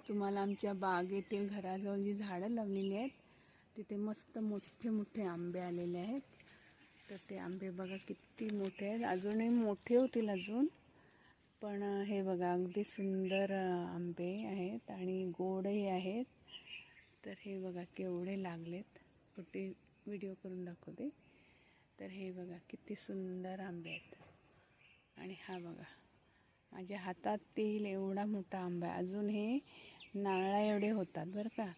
तुम्हाला आमच्या बागेतील घराजवळ जी झाडं लावलेली आहेत तिथे मस्त मोठे मोठे आंबे आलेले आहेत. तर ते आंबे बघा किती मोठे आहेत, अजूनही मोठे होतील अजून. पण हे बघा अगदी सुंदर आंबे आहेत आणि गोडही आहेत. तर हे बघा केवढे लागलेत, कुठे व्हिडिओ करून दाखवते. तर हे बघा किती सुंदर आंबे आहेत. आणि हा बघा माझ्या हातात येईल एवढा मोठा आंबा आहे. अजून हे नारळा एवढे होतात बरं का.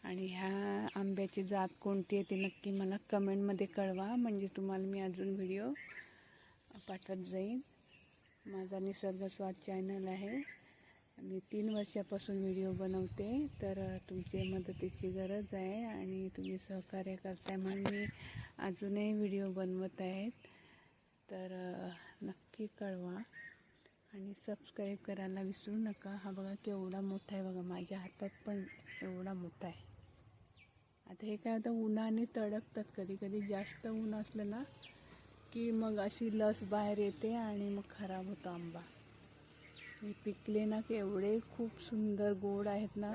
आणि ह्या आंब्याची जात कोणती आहे ते नक्की मला कमेंटमध्ये कळवा, म्हणजे तुम्हाला मी अजून व्हिडिओ पाठवत जाईन. माझा निसर्ग स्वाद चॅनल आहे. मी 3 वर्षापासून व्हिडिओ बनवते. तर तुमची मदतीची गरज आहे आणि तुम्ही सहकार्य करताय म्हणून मी अजूनही व्हिडिओ बनवत आहेत. तर नक्की कळवा आणि सबस्क्राईब करायला विसरू नका. हा बघा केवढा मोठा आहे बघा, माझ्या हातात पण एवढा मोठा आहे. आता हे काय होतं, उन्हाने तडकतात. कधी कधी जास्त ऊन असलं ना की मग अशी लस बाहेर येते आणि मग खराब होतो आंबा. हे पिकले ना की एवढे खूप सुंदर गोड आहेत ना,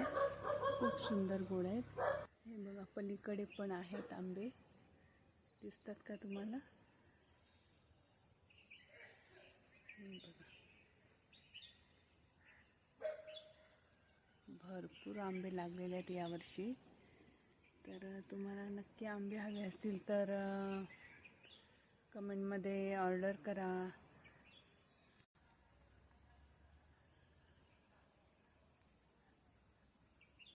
खूप सुंदर गोड आहेत. हे बघा पलीकडे पण आहेत आंबे, दिसतात का तुम्हाला? बघा भरपूर आंबे लागलेले आहेत यावर्षी. तर तुम्हाला नक्की आंबे हवे असतील तर कमेंटमध्ये ऑर्डर करा.